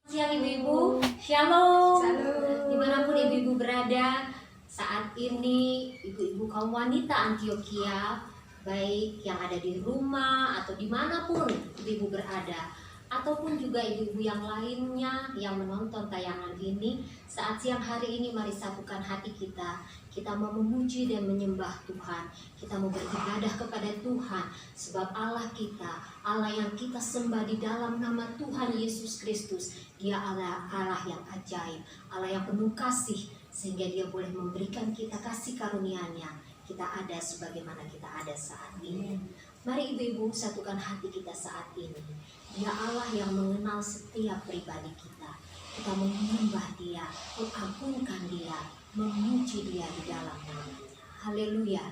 Siang ibu-ibu, shalom. Shalom. Dimanapun ibu-ibu berada saat ini, ibu-ibu kaum wanita Antioquia, baik yang ada di rumah atau dimanapun ibu-ibu berada, ataupun juga ibu-ibu yang lainnya yang menonton tayangan ini, saat siang hari ini mari satukan hati kita. Kita mau memuji dan menyembah Tuhan. Kita mau beribadah kepada Tuhan, sebab Allah kita, Allah yang kita sembah di dalam nama Tuhan Yesus Kristus, Dia Allah yang ajaib, Allah yang penuh kasih, sehingga Dia boleh memberikan kita kasih karunia-Nya. Kita ada sebagaimana kita ada saat ini. Mari ibu-ibu satukan hati kita saat ini. Dia Allah yang mengenal setiap pribadi kita. Kita menyembah Dia, mengagungkan Dia, memuji Dia di dalam nama-Nya. Haleluya.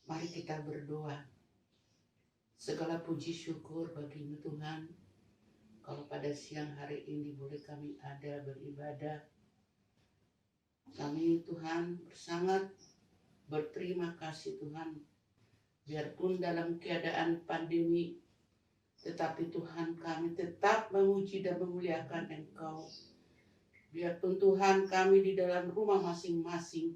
Mari kita berdoa. Segala puji syukur bagi-Mu Tuhan, kalau pada siang hari ini boleh kami ada beribadah. Kami Tuhan sangat berterima kasih Tuhan. Biarpun dalam keadaan pandemi, tetapi Tuhan kami tetap memuji dan memuliakan Engkau. Biarpun Tuhan kami di dalam rumah masing-masing,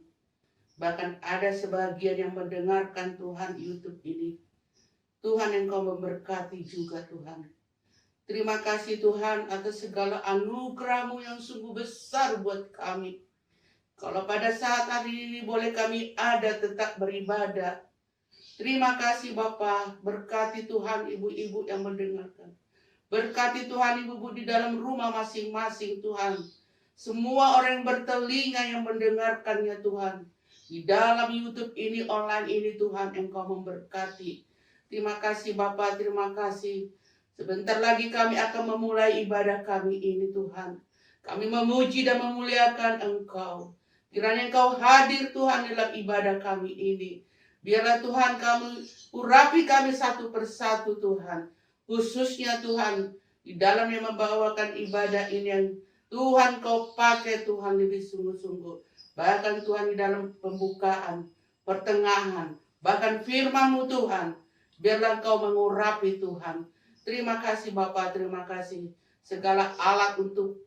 bahkan ada sebagian yang mendengarkan Tuhan YouTube ini. Tuhan Engkau memberkati juga Tuhan. Terima kasih Tuhan atas segala anugerah-Mu yang sungguh besar buat kami. Kalau pada saat hari ini boleh kami ada tetap beribadah. Terima kasih Bapa, berkati Tuhan ibu-ibu yang mendengarkan. Berkati Tuhan ibu-ibu di dalam rumah masing-masing Tuhan. Semua orang yang bertelinga yang mendengarkannya Tuhan. Di dalam YouTube ini, online ini Tuhan Engkau memberkati. Terima kasih Bapa, terima kasih. Sebentar lagi kami akan memulai ibadah kami ini Tuhan. Kami memuji dan memuliakan Engkau. Kiranya Engkau hadir Tuhan dalam ibadah kami ini. Biarlah Tuhan kamu urapi kami satu persatu Tuhan. Khususnya Tuhan di dalam yang membawakan ibadah ini yang Tuhan Kau pakai Tuhan lebih sungguh-sungguh. Bahkan Tuhan di dalam pembukaan, pertengahan, bahkan firman-Mu Tuhan. Biarlah Kau mengurapi Tuhan. Terima kasih Bapa, terima kasih. Segala alat untuk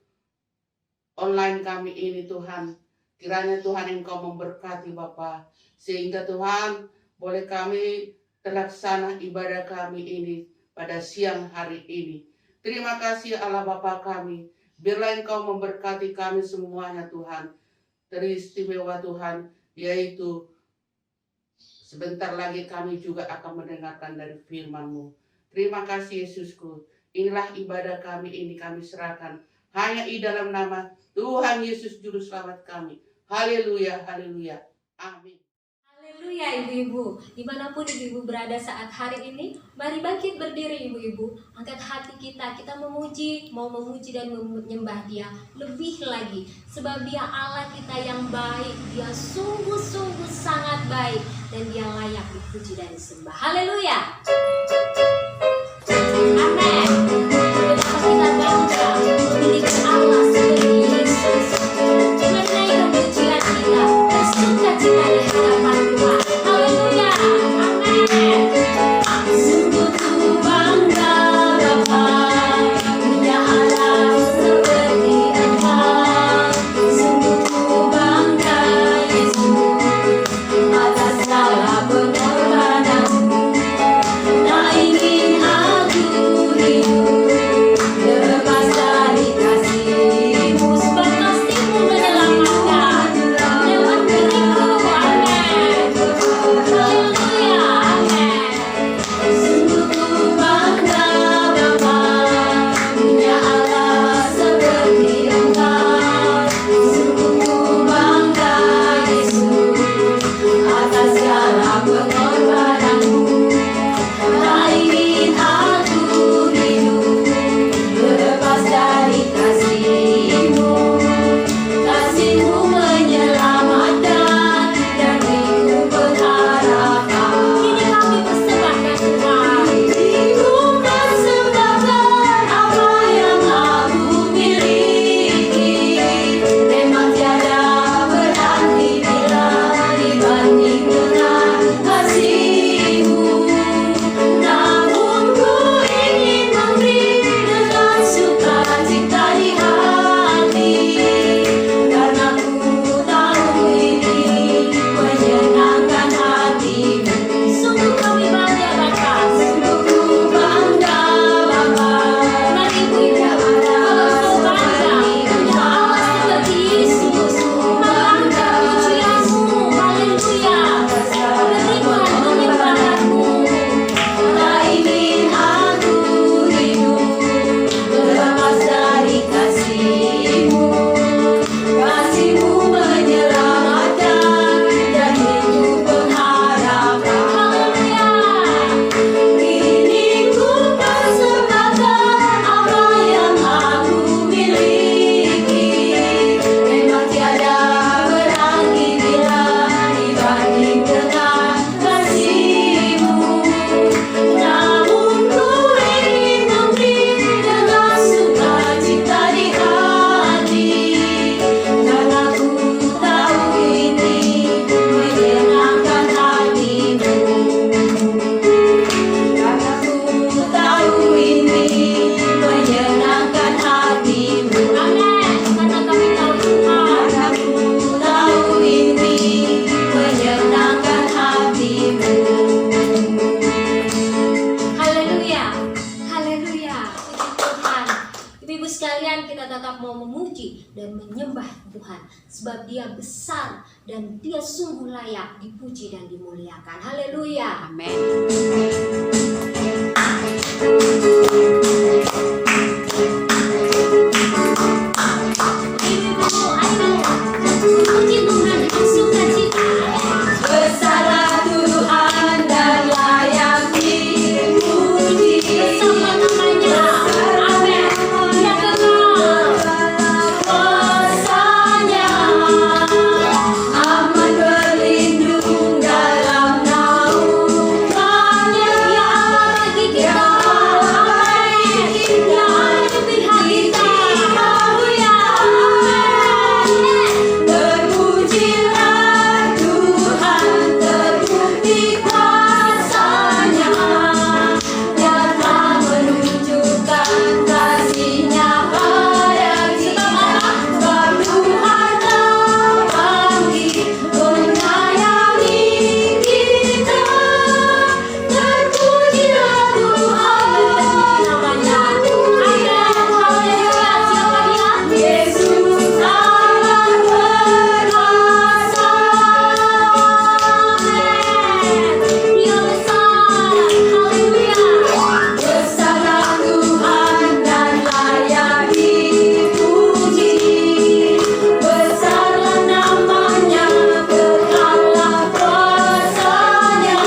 online kami ini Tuhan. Kiranya Tuhan Engkau memberkati Bapa. Sehingga Tuhan boleh kami terlaksana ibadah kami ini pada siang hari ini. Terima kasih Allah Bapa kami. Biarlah Engkau memberkati kami semuanya Tuhan. Teristimewa Tuhan, yaitu sebentar lagi kami juga akan mendengarkan dari firman-Mu. Terima kasih Yesusku. Inilah ibadah kami ini kami serahkan. Hanya di dalam nama Tuhan Yesus Juru Selamat kami. Haleluya, haleluya. Amin. Haleluya ibu-ibu, dimanapun ibu-ibu berada saat hari ini, mari bangkit berdiri ibu-ibu, angkat hati kita memuji, mau memuji dan menyembah Dia lebih lagi, sebab Dia Allah kita yang baik, Dia sungguh-sungguh sangat baik, dan Dia layak dipuji dan disembah. Haleluya. Amin. Betapa kita bangga memiliki Allah seperti Yesus. Menaikkan pujian kita, bersuka cita di hadapan Tuhan. Haleluya. Amin. Sungguh ku bangga Bapa, punya Allah seperti Engkau. Sungguh ku bangga Yesus, atas segala pengorbanan-Mu. memuji dan menyembah Tuhan, sebab Dia besar dan Dia sungguh layak dipuji dan dimuliakan. Haleluya. Amin. Ibu-ibu, ayo memuji Tuhan dengan sukacita. Besarlah Tuhan dan layak dipuji. Bersama namanya. Amin. Dia kekal. Kuasanya aman berlindung dalam naungannya. Dia aman bagi kita. Dia lebih hati kita. Haleluya. Terpujilah Tuhan, terbukti kuasanya. Dia telah menunjukkan kasih-Nya pada kita. Sebab Tuhan telah bangkit menyayangi kita. Terpujilah Tuhan namanya. Amin. Haleluya. Siapa dia? Yesus Allah berkuasa. Dia besar. Haleluya. Besarlah Tuhan dan layak dipuji. Besarlah namanya, kekallah kuasanya.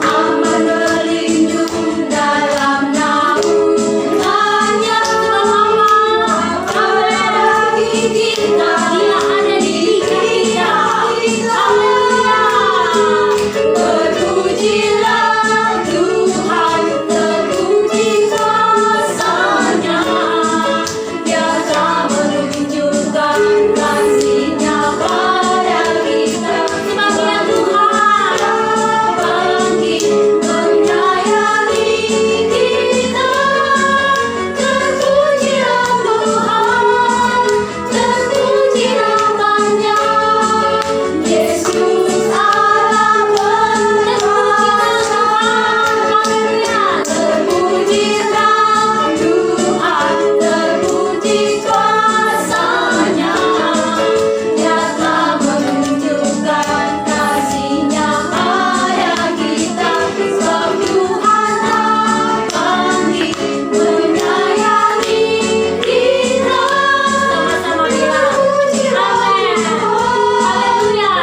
Aman berlindung dalam naungannya. Bagi kita, Dia ada di kita. terpujilah Tuhan, terpuji kuasanya. Dia telah menunjukkan kasih-Nya pada kita. Sebab Dia Tuhan. Bangkit menyayangi kita. Terpujilah Tuhan, terpuji namanya. Yesus Allah berkuasa. Terpujilah Tuhan, terpuji kuasanya. Dia telah menunjukkan kasih-Nya pada kita. Sebab Tuhan telah bangkit menyayangi kita. Sama-sama bilang. Amin. Haleluya.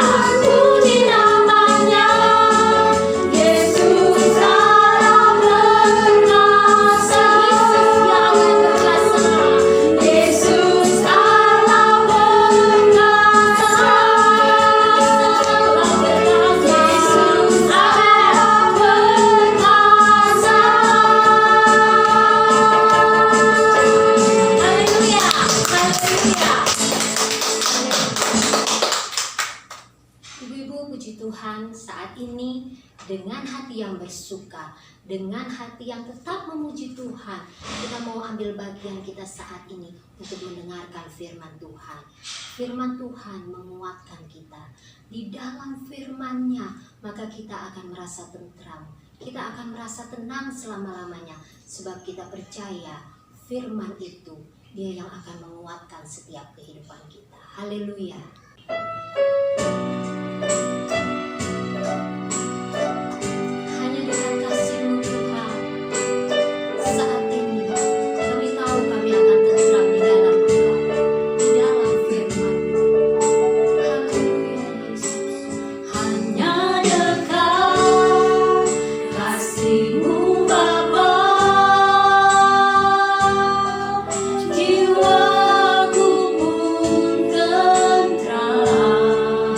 Puji namanya. Yesus Allah berkuasa. Yesus Allah berkuasa. Yesus Allah berkuasa. Haleluya. Haleluya. Ibu-ibu, puji Tuhan, saat ini dengan hati yang bersuka, dengan hati yang tetap memuji Tuhan, kita mau ambil bagian kita saat ini untuk mendengarkan firman Tuhan. Firman Tuhan menguatkan kita. Di dalam firman-Nya, maka kita akan merasa tentram. Kita akan merasa tenang selama-lamanya, sebab kita percaya firman itu Dia yang akan menguatkan setiap kehidupan kita. Haleluya. Hanya dengan kasih-Mu Tuhan, saat ini kami tahu kami akan tentram di dalam Engkau, di dalam firman-Mu. Haleluya Yesus. Hanya dekat kasih-Mu Bapa, jiwaku pun tentram.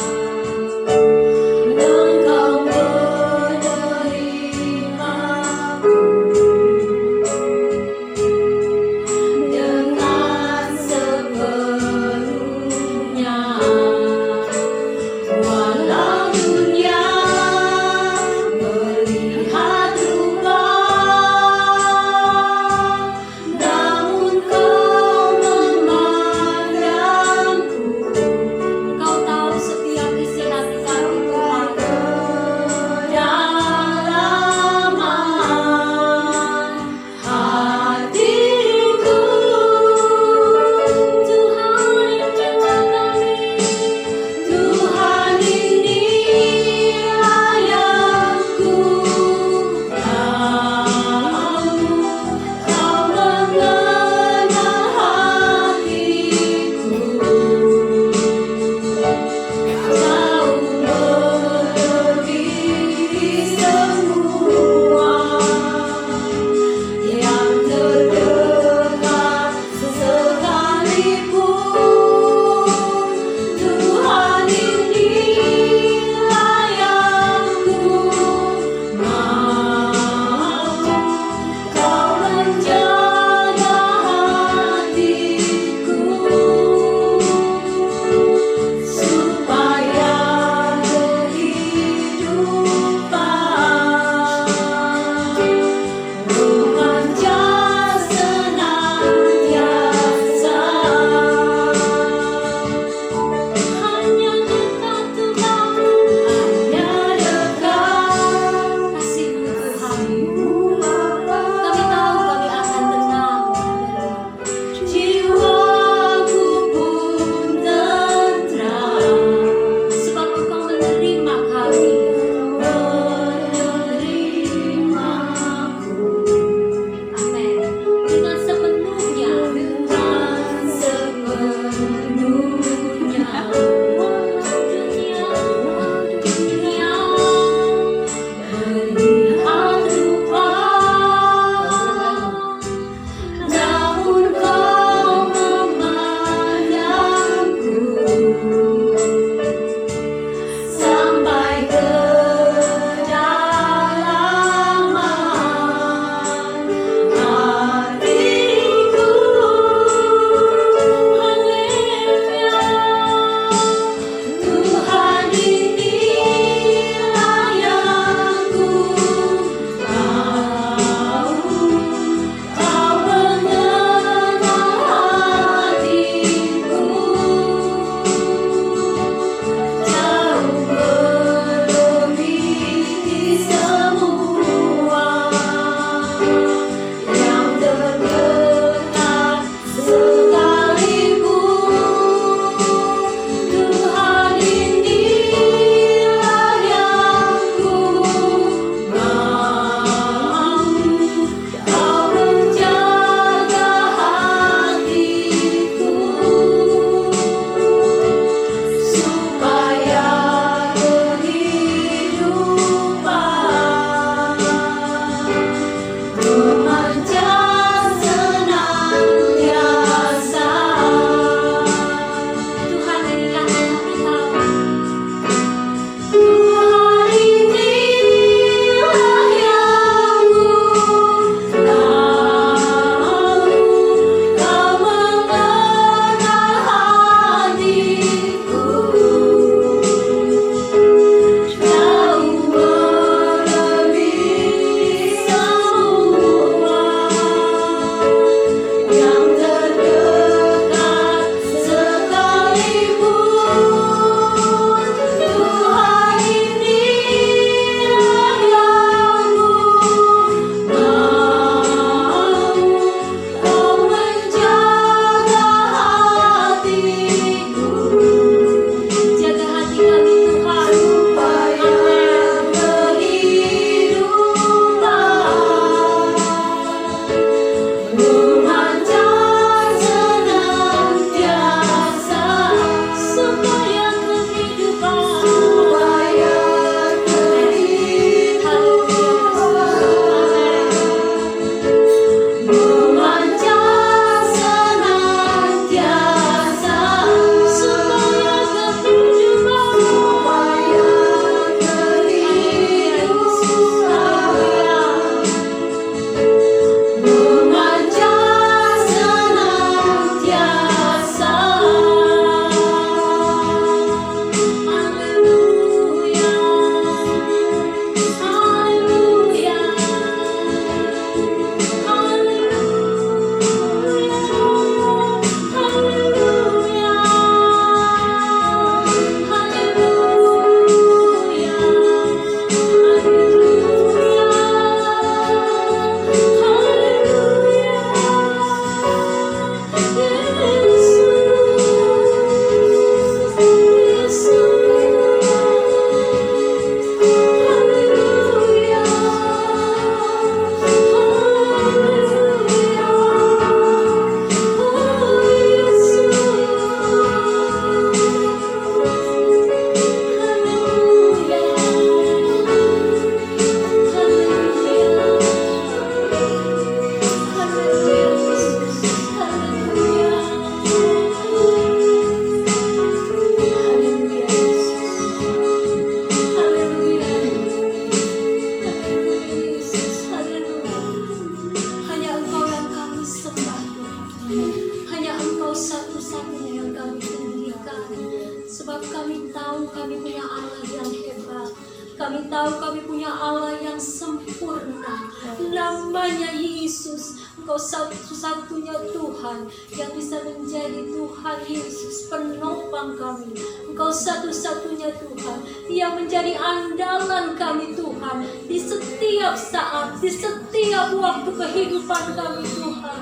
Kami tahu kami punya Allah yang sempurna, namanya Yesus. Engkau satu-satunya Tuhan yang bisa menjadi Tuhan Yesus, penopang kami. Engkau satu-satunya Tuhan yang menjadi andalan kami Tuhan, di setiap saat, di setiap waktu kehidupan kami Tuhan.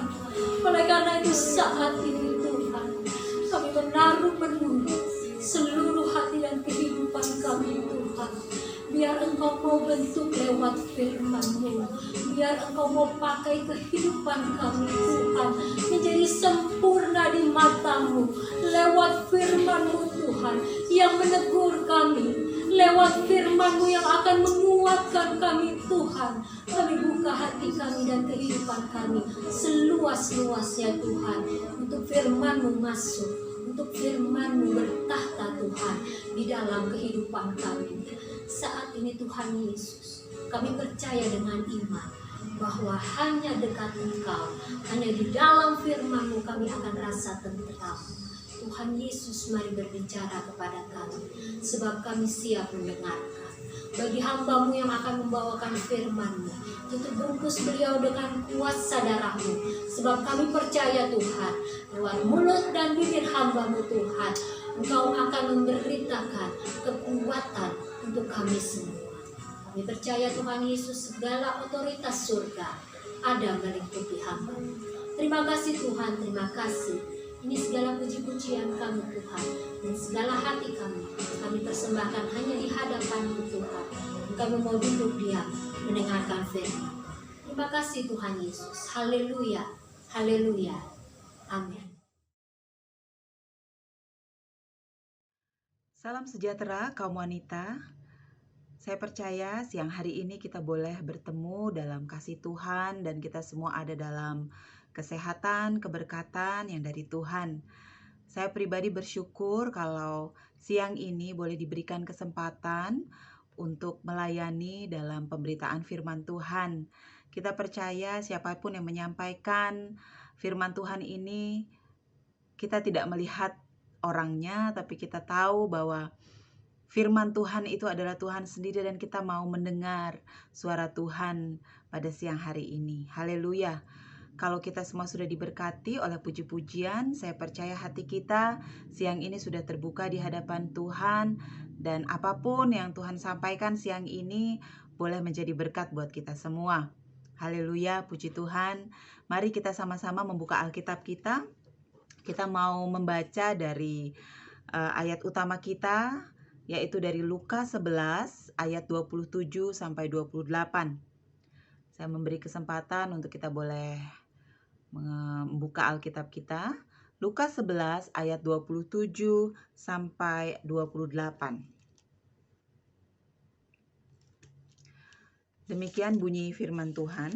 Oleh karena itu saat ini Tuhan, kami menaruh penuh seluruh hati dan kehidupan kami Tuhan. Biar Engkau mau bentuk lewat firman-Mu, biar Engkau mau pakai kehidupan kami Tuhan menjadi sempurna di mata-Mu lewat firman-Mu Tuhan yang menegur kami, lewat firman-Mu yang akan menguatkan kami Tuhan. Kami buka hati kami dan kehidupan kami seluas-luasnya Tuhan, untuk firman-Mu masuk, untuk firman-Mu bertahta Tuhan di dalam kehidupan kami. Saat ini Tuhan Yesus, kami percaya dengan iman bahwa hanya dekat Engkau, hanya di dalam firman-Mu kami akan rasa tentram. Tuhan Yesus, mari berbicara kepada kami, sebab kami siap mendengarkan. Bagi hamba-Mu yang akan membawakan firman-Mu, tutup bungkus beliau dengan kuasa darah-Mu, sebab kami percaya Tuhan, lewat mulut dan bibir hamba-Mu Tuhan, Engkau akan memberitakan kekuatan untuk kami semua. Kami percaya Tuhan Yesus, segala otoritas surga ada meliputi hamba-Mu. Terima kasih Tuhan, terima kasih. Ini segala puji-pujian kami Tuhan, dan segala hati kami persembahkan hanya di hadapan-Mu Tuhan. Kami mau duduk diam mendengarkan firman. Terima kasih Tuhan Yesus. Haleluya, haleluya, amin. Salam sejahtera kaum wanita. Saya percaya siang hari ini kita boleh bertemu dalam kasih Tuhan dan kita semua ada dalam kesehatan, keberkatan yang dari Tuhan. Saya pribadi bersyukur kalau siang ini boleh diberikan kesempatan untuk melayani dalam pemberitaan firman Tuhan. Kita percaya siapapun yang menyampaikan firman Tuhan ini, kita tidak melihat orangnya, tapi kita tahu bahwa firman Tuhan itu adalah Tuhan sendiri dan kita mau mendengar suara Tuhan pada siang hari ini. Haleluya. Kalau kita semua sudah diberkati oleh puji-pujian, saya percaya hati kita siang ini sudah terbuka di hadapan Tuhan, dan apapun yang Tuhan sampaikan siang ini boleh menjadi berkat buat kita semua. Haleluya, puji Tuhan. Mari kita sama-sama membuka Alkitab kita. Kita mau membaca dari ayat utama kita, yaitu dari Lukas 11 ayat 27 sampai 28. Saya memberi kesempatan untuk kita boleh membuka Alkitab kita. Lukas 11 ayat 27 sampai 28. Demikian bunyi firman Tuhan.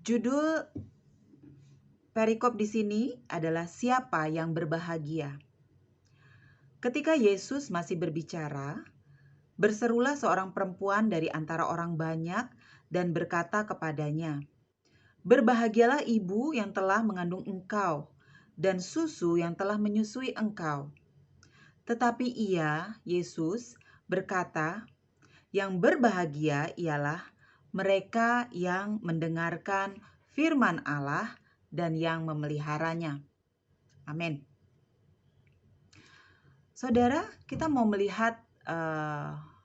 Judul perikop di sini adalah siapa yang berbahagia. Ketika Yesus masih berbicara, berserulah seorang perempuan dari antara orang banyak dan berkata kepadanya, "Berbahagialah ibu yang telah mengandung engkau dan susu yang telah menyusui engkau." Tetapi ia, Yesus, berkata, "Yang berbahagia ialah mereka yang mendengarkan firman Allah dan yang memeliharanya." Amin. Saudara, kita mau melihat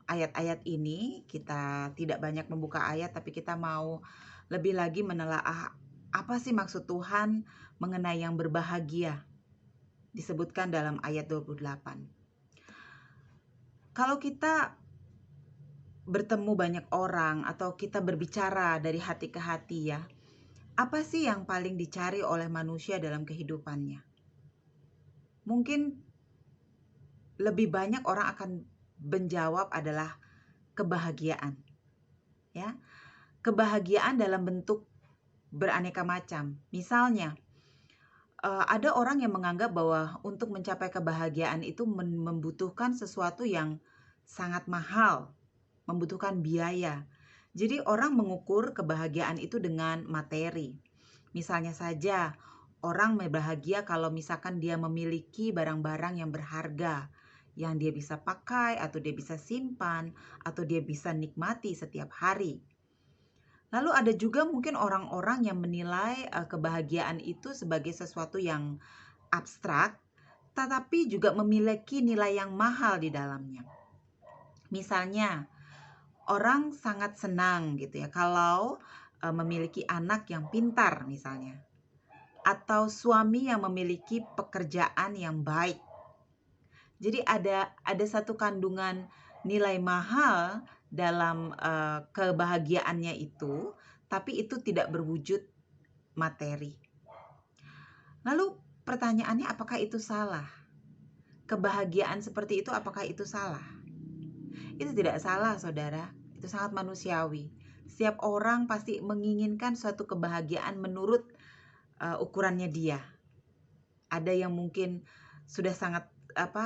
ayat-ayat ini. Kita tidak banyak membuka ayat, tapi kita mau lebih lagi menelaah apa sih maksud Tuhan mengenai yang berbahagia. Disebutkan dalam ayat 28. Kalau kita bertemu banyak orang atau kita berbicara dari hati ke hati ya, apa sih yang paling dicari oleh manusia dalam kehidupannya? Mungkin lebih banyak orang akan menjawab adalah kebahagiaan. Ya. Kebahagiaan dalam bentuk beraneka macam. Misalnya, ada orang yang menganggap bahwa untuk mencapai kebahagiaan itu membutuhkan sesuatu yang sangat mahal, membutuhkan biaya. Jadi orang mengukur kebahagiaan itu dengan materi. Misalnya saja, Orang berbahagia kalau misalkan dia memiliki barang-barang yang berharga, yang dia bisa pakai, atau dia bisa simpan, atau dia bisa nikmati setiap hari. Lalu ada juga mungkin orang-orang yang menilai kebahagiaan itu sebagai sesuatu yang abstrak, tetapi juga memiliki nilai yang mahal di dalamnya. Misalnya, orang sangat senang gitu ya kalau memiliki anak yang pintar misalnya, atau suami yang memiliki pekerjaan yang baik. Jadi ada satu kandungan nilai mahal dalam kebahagiaannya itu, tapi itu tidak berwujud materi. Lalu pertanyaannya, apakah itu salah? Kebahagiaan seperti itu apakah itu salah? Itu tidak salah, saudara. Itu sangat manusiawi. Setiap orang pasti menginginkan suatu kebahagiaan menurut ukurannya dia. Ada yang mungkin sudah sangat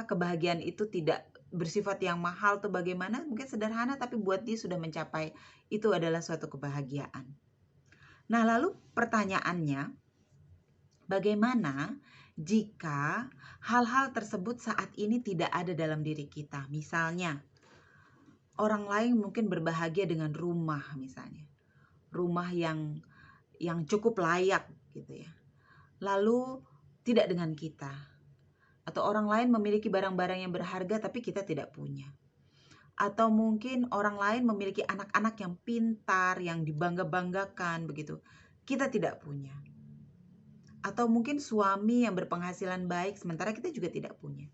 kebahagiaan itu tidak bersifat yang mahal atau bagaimana, mungkin sederhana, tapi buat dia sudah mencapai, itu adalah suatu kebahagiaan. Nah, lalu pertanyaannya, bagaimana jika hal-hal tersebut saat ini tidak ada dalam diri kita? Misalnya, orang lain mungkin berbahagia dengan rumah misalnya. Rumah yang cukup layak gitu ya. Lalu tidak dengan kita. Atau orang lain memiliki barang-barang yang berharga tapi kita tidak punya. Atau mungkin orang lain memiliki anak-anak yang pintar, yang dibangga-banggakan begitu. Kita tidak punya. Atau mungkin suami yang berpenghasilan baik sementara kita juga tidak punya.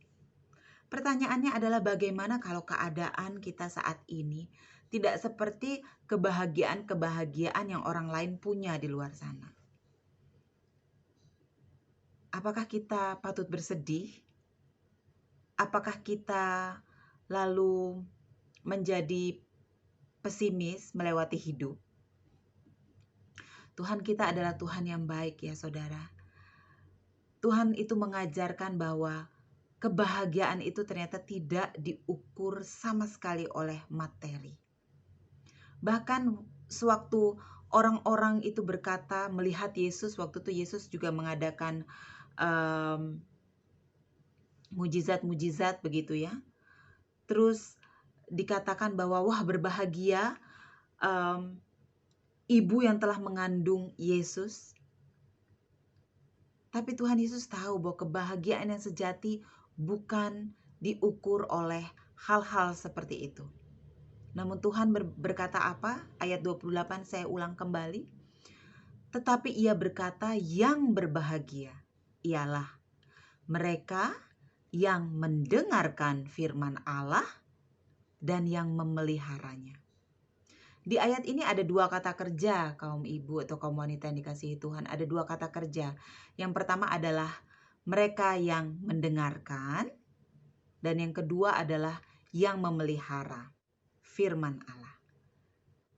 Pertanyaannya adalah bagaimana kalau keadaan kita saat ini tidak seperti kebahagiaan-kebahagiaan yang orang lain punya di luar sana? Apakah kita patut bersedih? Apakah kita lalu menjadi pesimis melewati hidup? Tuhan kita adalah Tuhan yang baik ya saudara. Tuhan itu mengajarkan bahwa kebahagiaan itu ternyata tidak diukur sama sekali oleh materi. Bahkan sewaktu orang-orang itu berkata melihat Yesus, waktu itu Yesus juga mengadakan mujizat-mujizat begitu ya. Terus dikatakan bahwa wah berbahagia ibu yang telah mengandung Yesus. Tapi Tuhan Yesus tahu bahwa kebahagiaan yang sejati bukan diukur oleh hal-hal seperti itu. Namun Tuhan berkata apa? Ayat 28 saya ulang kembali. Tetapi ia berkata, yang berbahagia ialah mereka yang mendengarkan firman Allah dan yang memeliharanya. Di ayat ini ada dua kata kerja, kaum ibu atau kaum wanita yang dikasihi Tuhan. Ada dua kata kerja. Yang pertama adalah mereka yang mendengarkan, dan yang kedua adalah yang memelihara firman Allah.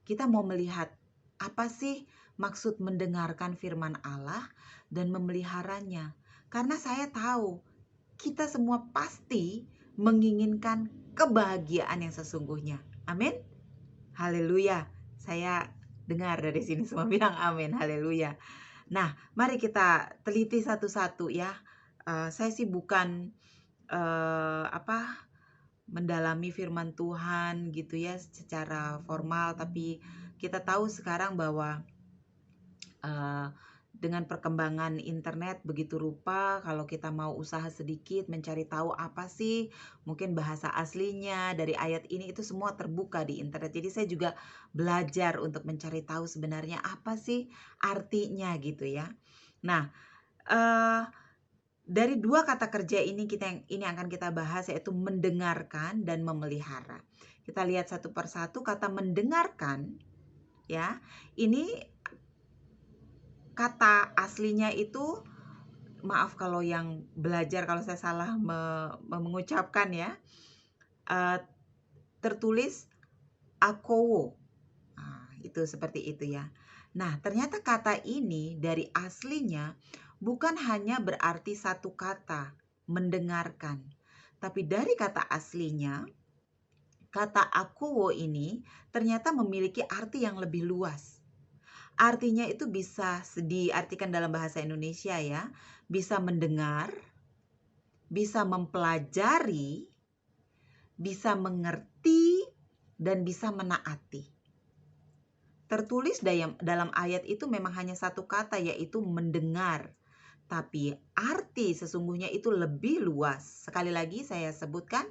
Kita mau melihat apa sih maksud mendengarkan firman Allah dan memeliharanya. Karena saya tahu kita semua pasti menginginkan kebahagiaan yang sesungguhnya. Amin. Haleluya. Saya dengar dari sini semua bilang amin. Haleluya. Nah, mari kita teliti satu-satu ya. Saya sih bukan mendalami firman Tuhan gitu ya secara formal, tapi kita tahu sekarang bahwa dengan perkembangan internet begitu rupa, kalau kita mau usaha sedikit mencari tahu apa sih mungkin bahasa aslinya dari ayat ini, itu semua terbuka di internet. Jadi saya juga belajar untuk mencari tahu sebenarnya apa sih artinya gitu ya. Nah, dari dua kata kerja ini ini akan kita bahas, yaitu mendengarkan dan memelihara. Kita lihat satu persatu. Kata mendengarkan ya, ini kata aslinya itu, maaf kalau yang belajar kalau saya salah mengucapkan ya, tertulis akowo. Itu seperti itu ya. Nah, ternyata kata ini dari aslinya bukan hanya berarti satu kata, mendengarkan. Tapi dari kata aslinya, kata akowo ini ternyata memiliki arti yang lebih luas. Artinya itu bisa diartikan dalam bahasa Indonesia ya, bisa mendengar, bisa mempelajari, bisa mengerti, dan bisa menaati. Tertulis dalam ayat itu memang hanya satu kata, yaitu mendengar. Tapi arti sesungguhnya itu lebih luas. Sekali lagi saya sebutkan,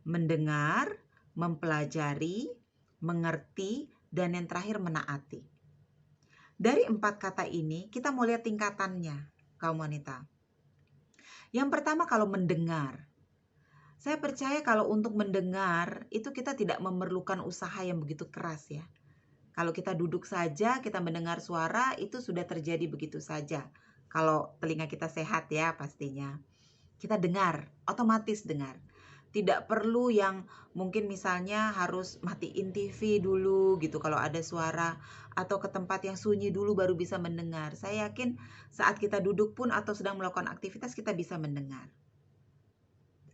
mendengar, mempelajari, mengerti, dan yang terakhir menaati. Dari 4 kata ini, kita mau lihat tingkatannya, kaum wanita. Yang pertama, kalau mendengar. Saya percaya kalau untuk mendengar, itu kita tidak memerlukan usaha yang begitu keras ya. Kalau kita duduk saja, kita mendengar suara, itu sudah terjadi begitu saja. Kalau telinga kita sehat ya pastinya. Kita dengar, otomatis dengar. Tidak perlu yang mungkin misalnya harus matiin TV dulu gitu kalau ada suara, atau ke tempat yang sunyi dulu baru bisa mendengar. Saya yakin saat kita duduk pun atau sedang melakukan aktivitas kita bisa mendengar.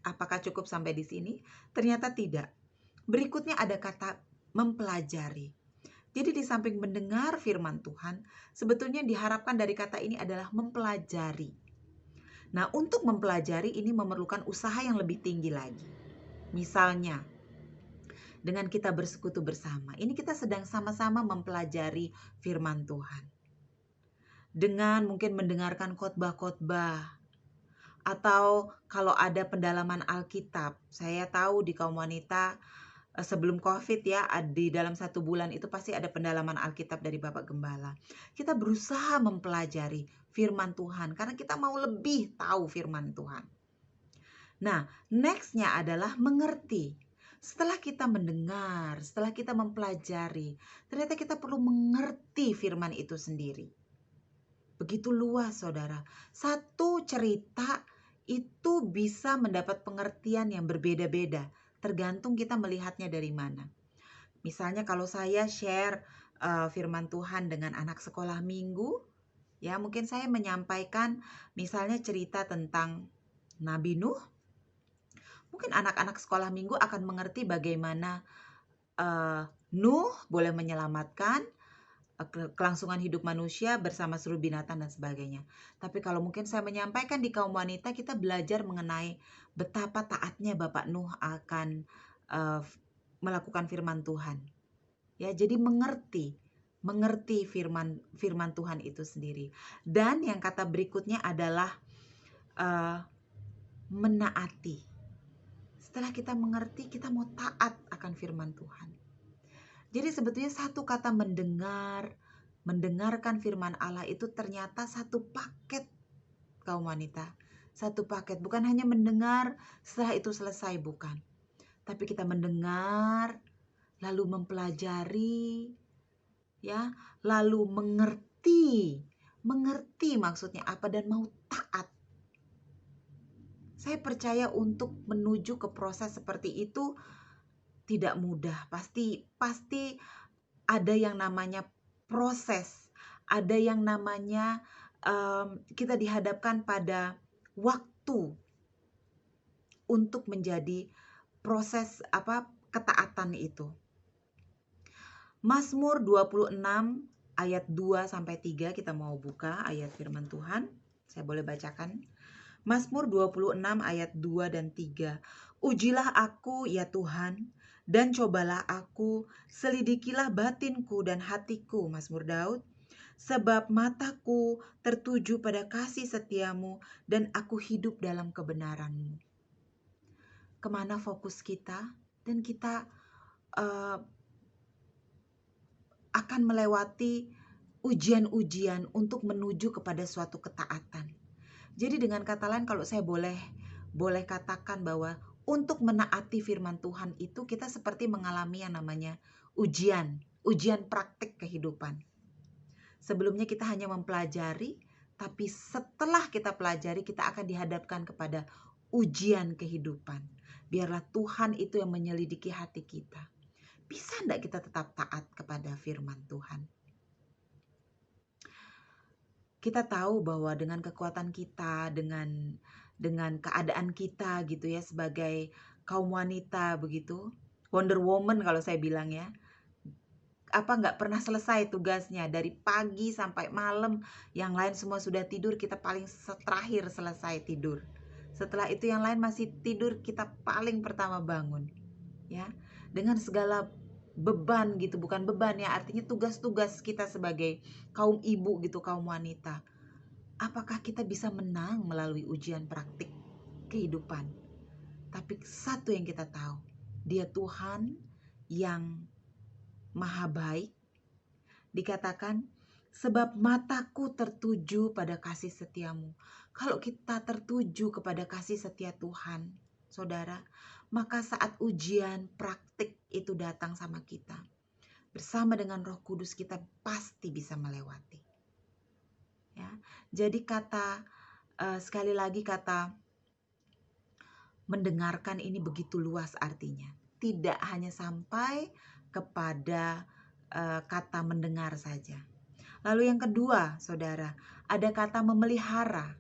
Apakah cukup sampai di sini? Ternyata tidak. Berikutnya ada kata mempelajari. Jadi di samping mendengar firman Tuhan, sebetulnya diharapkan dari kata ini adalah mempelajari. Nah, untuk mempelajari ini memerlukan usaha yang lebih tinggi lagi. Misalnya, dengan kita bersekutu bersama, ini kita sedang sama-sama mempelajari firman Tuhan. Dengan mungkin mendengarkan khotbah-khotbah, atau kalau ada pendalaman Alkitab. Saya tahu di kaum wanita sebelum COVID ya, di dalam 1 bulan itu pasti ada pendalaman Alkitab dari Bapak Gembala. Kita berusaha mempelajari firman Tuhan karena kita mau lebih tahu firman Tuhan. Nah, nextnya adalah mengerti. Setelah kita mendengar, setelah kita mempelajari, ternyata kita perlu mengerti firman itu sendiri. Begitu luas, saudara. Satu cerita itu bisa mendapat pengertian yang berbeda-beda, tergantung kita melihatnya dari mana. Misalnya kalau saya share firman Tuhan dengan anak sekolah minggu, ya mungkin saya menyampaikan misalnya cerita tentang Nabi Nuh. Mungkin anak-anak sekolah minggu akan mengerti bagaimana Nuh boleh menyelamatkan kelangsungan hidup manusia bersama seluruh binatang dan sebagainya. Tapi kalau mungkin saya menyampaikan di kaum wanita, kita belajar mengenai betapa taatnya Bapak Nuh akan melakukan firman Tuhan. Ya, jadi mengerti firman Tuhan itu sendiri. Dan yang kata berikutnya adalah menaati. Setelah kita mengerti, kita mau taat akan firman Tuhan. Jadi sebetulnya satu kata mendengarkan firman Allah itu ternyata satu paket, kaum wanita. Satu paket, bukan hanya mendengar setelah itu selesai, bukan. Tapi kita mendengar, lalu mempelajari, ya, lalu mengerti maksudnya apa dan mau taat. Saya percaya untuk menuju ke proses seperti itu tidak mudah. Pasti ada yang namanya proses, ada yang namanya kita dihadapkan pada waktu untuk menjadi proses ketaatan itu. Mazmur 26 ayat 2 sampai 3 kita mau buka ayat firman Tuhan. Saya boleh bacakan. Mazmur 26 ayat 2 dan 3. Ujilah aku ya Tuhan, dan cobalah aku, selidikilah batinku dan hatiku, Mazmur Daud. Sebab mataku tertuju pada kasih setiamu, dan aku hidup dalam kebenaranmu. Kemana fokus kita? Dan kita akan melewati ujian-ujian untuk menuju kepada suatu ketaatan. Jadi dengan kata lain, kalau saya boleh katakan bahwa untuk menaati firman Tuhan itu kita seperti mengalami yang namanya ujian praktik kehidupan. Sebelumnya kita hanya mempelajari, tapi setelah kita pelajari kita akan dihadapkan kepada ujian kehidupan. Biarlah Tuhan itu yang menyelidiki hati kita. Bisa enggak kita tetap taat kepada firman Tuhan? Kita tahu bahwa dengan kekuatan kita, dengan keadaan kita gitu ya, sebagai kaum wanita begitu, Wonder Woman kalau saya bilang ya, nggak pernah selesai tugasnya, dari pagi sampai malam, yang lain semua sudah tidur, kita paling terakhir selesai tidur. Setelah itu yang lain masih tidur, kita paling pertama bangun, ya, dengan segala beban gitu, bukan beban ya, artinya tugas-tugas kita sebagai kaum ibu gitu, kaum wanita. Apakah kita bisa menang melalui ujian praktik kehidupan? Tapi satu yang kita tahu, Dia Tuhan yang Maha baik. Dikatakan, sebab mataku tertuju pada kasih setiamu. Kalau kita tertuju kepada kasih setia Tuhan, saudara, maka saat ujian praktik itu datang sama kita, bersama dengan Roh Kudus kita pasti bisa melewati. Ya, jadi sekali lagi kata mendengarkan ini begitu luas artinya. Tidak hanya sampai kepada kata mendengar saja. Lalu yang kedua, saudara, ada kata memelihara.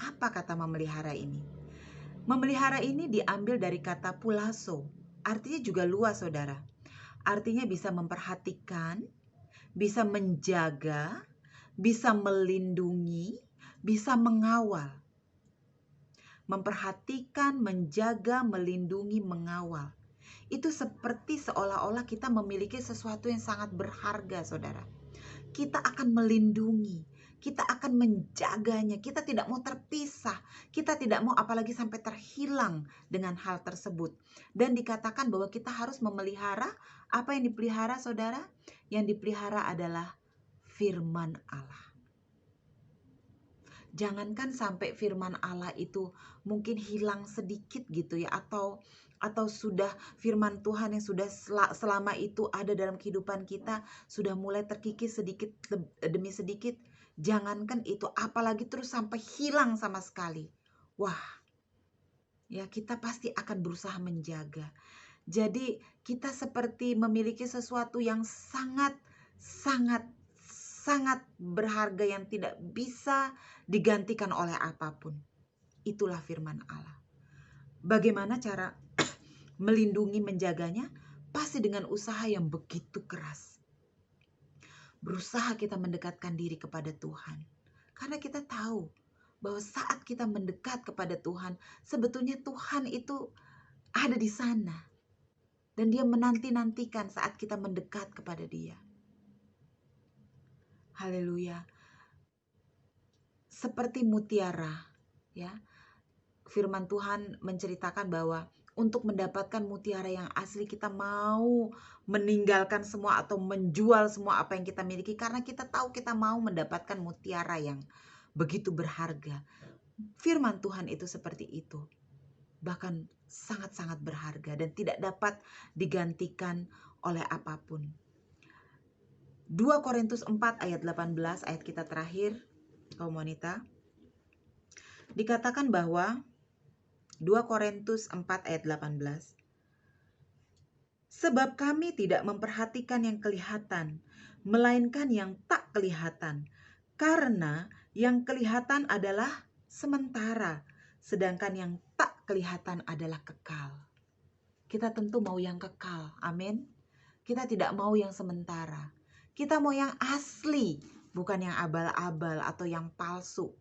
Apa kata memelihara ini? Memelihara ini diambil dari kata pulaso. Artinya juga luas, saudara. Artinya bisa memperhatikan, bisa menjaga, bisa melindungi, bisa mengawal. Memperhatikan, menjaga, melindungi, mengawal. Itu seperti seolah-olah kita memiliki sesuatu yang sangat berharga, saudara. Kita akan melindungi, kita akan menjaganya, kita tidak mau terpisah, kita tidak mau apalagi sampai terhilang dengan hal tersebut. Dan dikatakan bahwa kita harus memelihara, apa yang dipelihara, saudara? Yang dipelihara adalah firman Allah. Jangankan sampai firman Allah itu mungkin hilang sedikit gitu ya, atau sudah firman Tuhan yang sudah selama itu ada dalam kehidupan kita sudah mulai terkikis sedikit demi sedikit. Jangankan itu, apalagi terus sampai hilang sama sekali. Wah, ya kita pasti akan berusaha menjaga. Jadi kita seperti memiliki sesuatu yang sangat berharga yang tidak bisa digantikan oleh apapun. Itulah firman Allah. Bagaimana cara melindungi, menjaganya? Pasti dengan usaha yang begitu keras. Berusaha kita mendekatkan diri kepada Tuhan. Karena kita tahu bahwa saat kita mendekat kepada Tuhan, sebetulnya Tuhan itu ada di sana. Dan Dia menanti-nantikan saat kita mendekat kepada Dia. Haleluya. Seperti mutiara, ya. Firman Tuhan menceritakan bahwa untuk mendapatkan mutiara yang asli kita mau meninggalkan semua atau menjual semua apa yang kita miliki karena kita tahu kita mau mendapatkan mutiara yang begitu berharga. Firman Tuhan itu seperti itu. Bahkan sangat-sangat berharga dan tidak dapat digantikan oleh apapun. 2 Korintus 4 ayat 18, ayat kita terakhir, kaum wanita. Dikatakan bahwa 2 Korintus 4 ayat 18. Sebab kami tidak memperhatikan yang kelihatan, melainkan yang tak kelihatan. Karena yang kelihatan adalah sementara, sedangkan yang tak kelihatan adalah kekal. Kita tentu mau yang kekal, amin. Kita tidak mau yang sementara. Kita mau yang asli, bukan yang abal-abal atau yang palsu.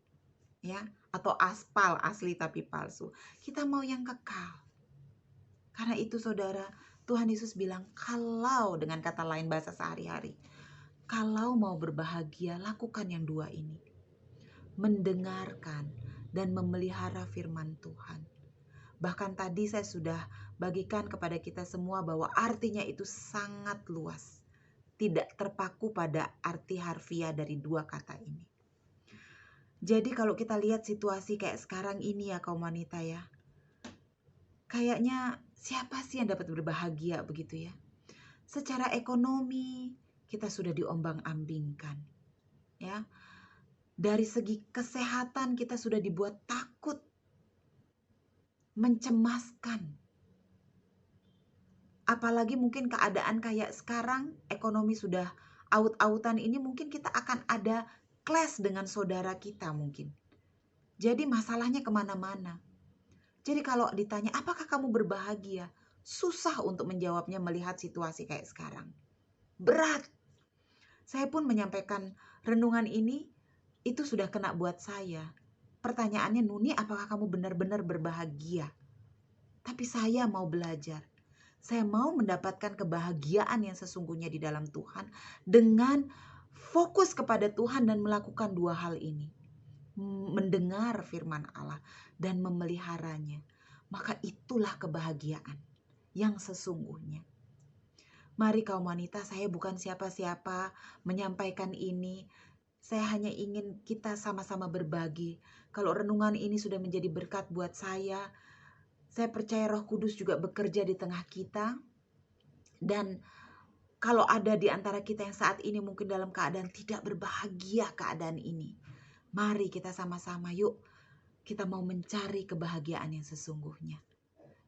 Ya, atau aspal, asli tapi palsu. Kita mau yang kekal. Karena itu saudara, Tuhan Yesus bilang, kalau dengan kata lain bahasa sehari-hari, kalau mau berbahagia, lakukan yang dua ini. Mendengarkan dan memelihara firman Tuhan. Bahkan tadi saya sudah bagikan kepada kita semua bahwa artinya itu sangat luas. Tidak terpaku pada arti harfiah dari dua kata ini. Jadi kalau kita lihat situasi kayak sekarang ini ya kaum wanita ya. Kayaknya siapa sih yang dapat berbahagia begitu ya? Secara ekonomi kita sudah diombang-ambingkan. Ya. Dari segi kesehatan kita sudah dibuat takut. Mencemaskan. Apalagi mungkin keadaan kayak sekarang, ekonomi sudah aut-autan ini, mungkin kita akan ada clash dengan saudara kita mungkin. Jadi masalahnya kemana-mana. Jadi kalau ditanya, apakah kamu berbahagia? Susah untuk menjawabnya melihat situasi kayak sekarang. berat. Saya pun menyampaikan renungan ini, itu sudah kena buat saya. Pertanyaannya, Nuni, apakah kamu benar-benar berbahagia? Tapi saya mau belajar. Saya mau mendapatkan kebahagiaan yang sesungguhnya di dalam Tuhan dengan fokus kepada Tuhan dan melakukan dua hal ini. Mendengar firman Allah dan memeliharanya. Maka itulah kebahagiaan yang sesungguhnya. Mari kaum wanita, saya bukan siapa-siapa menyampaikan ini. Saya hanya ingin kita sama-sama berbagi. Kalau renungan ini sudah menjadi berkat buat saya percaya Roh Kudus juga bekerja di tengah kita. Dan kalau ada di antara kita yang saat ini mungkin dalam keadaan tidak berbahagia keadaan ini, mari kita sama-sama yuk, kita mau mencari kebahagiaan yang sesungguhnya.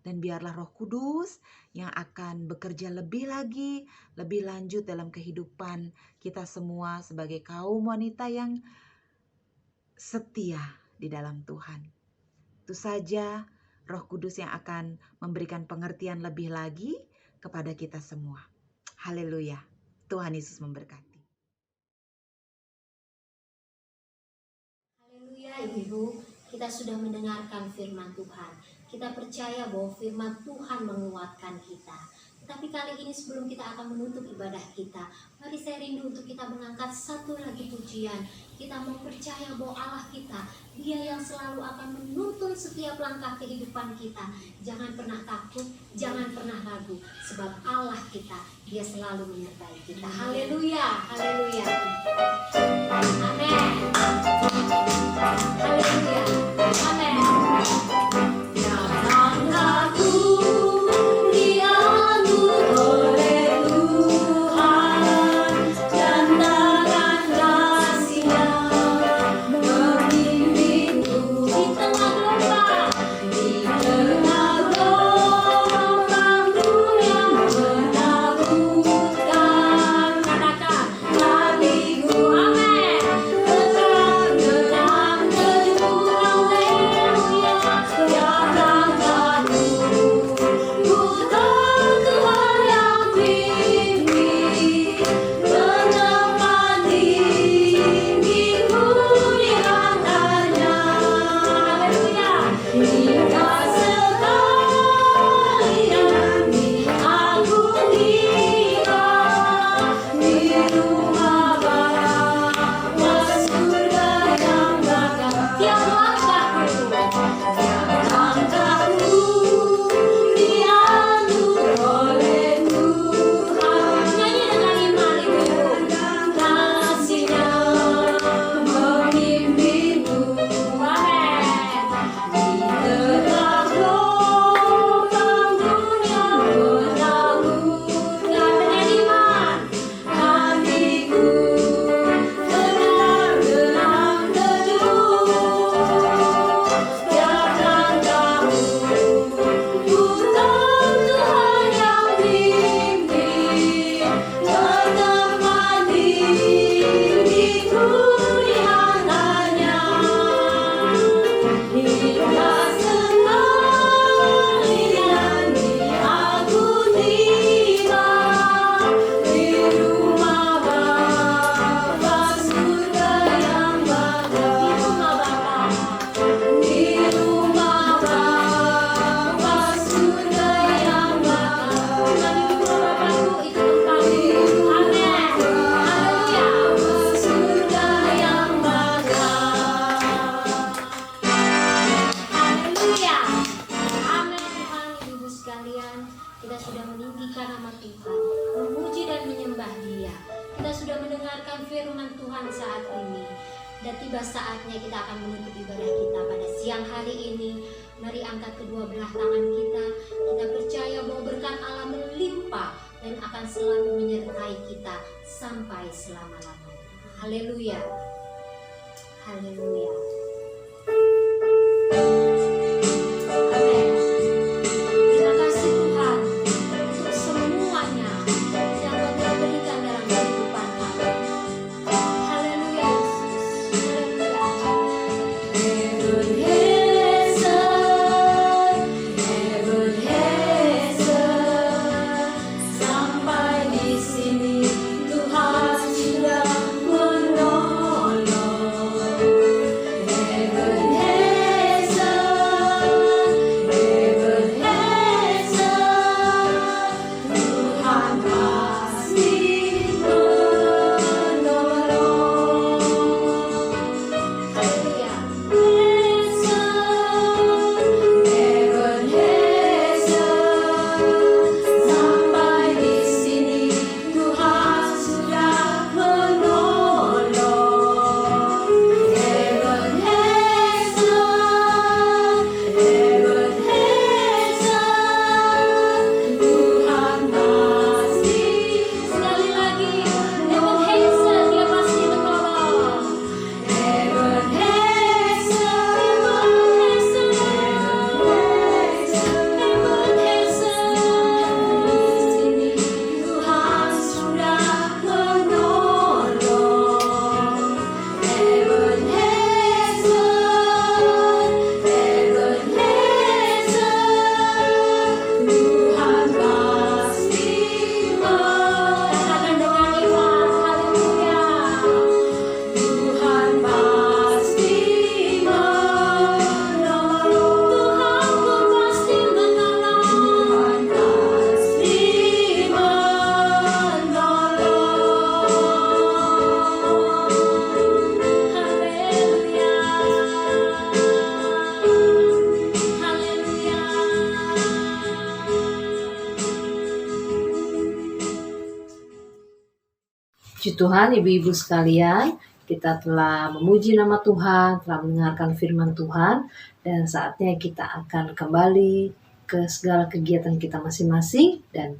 Dan biarlah Roh Kudus yang akan bekerja lebih lagi, lebih lanjut dalam kehidupan kita semua sebagai kaum wanita yang setia di dalam Tuhan. Itu saja Roh Kudus yang akan memberikan pengertian lebih lagi kepada kita semua. Haleluya. Tuhan Yesus memberkati. Haleluya Ibu, kita sudah mendengarkan firman Tuhan. Kita percaya bahwa firman Tuhan menguatkan kita. Tapi kali ini sebelum kita akan menutup ibadah kita, mari saya rindu untuk kita mengangkat satu lagi pujian. Kita mau percaya bahwa Allah kita, Dia yang selalu akan menuntun setiap langkah kehidupan kita. Jangan pernah takut, jangan pernah ragu, sebab Allah kita, Dia selalu menyertai kita. Haleluya, haleluya. Amin. Haleluya. Amin. Jangan takut, diatur oleh Tuhan, dan tangan kasih-Nya membimbingku di tengah gelombang dunia menakutkan. Katakan, hatiku, amin, tetap tenang, teduh, haleluya, jangan takut, ku tahu Tuhan yang pimpin, menemani minggu di hantanya. Haleluya. Hingga sekalian aku tiba di rumah Bapa surga yang bakal. Tiap langkahku, tiap langkahku diatur oleh Tuhan. Nyanyi dengan iman Ibu. Kasih-Nya membimbingku. Amin. Di tengah gelombang dunia menakutkan. Dengan iman, hatiku tenang, teduh. Tiap langkahku, ku tahu Tuhan yang bimbing, menemani minggu di hantanya. Hingga sekalian aku tiba di rumah Bapa surga yang bakal. Di rumah Bapa surga yang bakal. Cuma di rumah Bapakku itu tempatku. Amin. Haleluya. Surga yang bakal. Haleluya. Amin. Tuhan, ibu sekalian, kita sudah meninggikan nama Tuhan, memuji dan menyembah Dia. Kita sudah mendengarkan firman Tuhan saat ini. Dan tiba saatnya kita akan menutup ibadah kita pada siang hari ini. Mari angkat kedua belah tangan kita. Kita percaya bahwa berkat Allah melimpah dan akan selalu menyertai kita sampai selama-lamanya. Haleluya. Haleluya. Amin. Terima kasih Tuhan untuk semuanya yang Kau telah berikan dalam kehidupan kami. Haleluya Yesus. Heaven Sampai di sini Puji Tuhan, ibu-ibu sekalian, kita telah memuji nama Tuhan, telah mendengarkan firman Tuhan, dan saatnya kita akan kembali ke segala kegiatan kita masing-masing, dan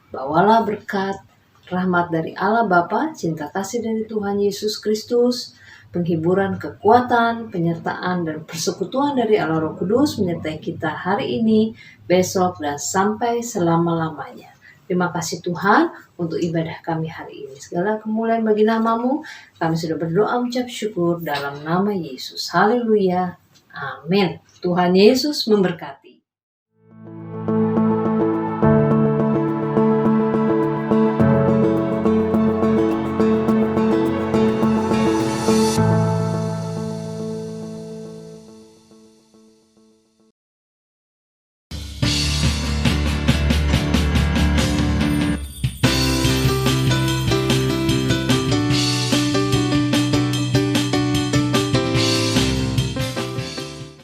bawalah berkat, rahmat dari Allah Bapa, cinta kasih dari Tuhan Yesus Kristus, penghiburan, kekuatan, penyertaan, dan persekutuan dari Allah Roh Kudus menyertai kita hari ini, besok, dan sampai selama-lamanya. Terima kasih Tuhan untuk ibadah kami hari ini. Segala kemuliaan bagi nama-Mu, kami sudah berdoa mengucap syukur dalam nama Yesus. Haleluya. Amin. Tuhan Yesus memberkati.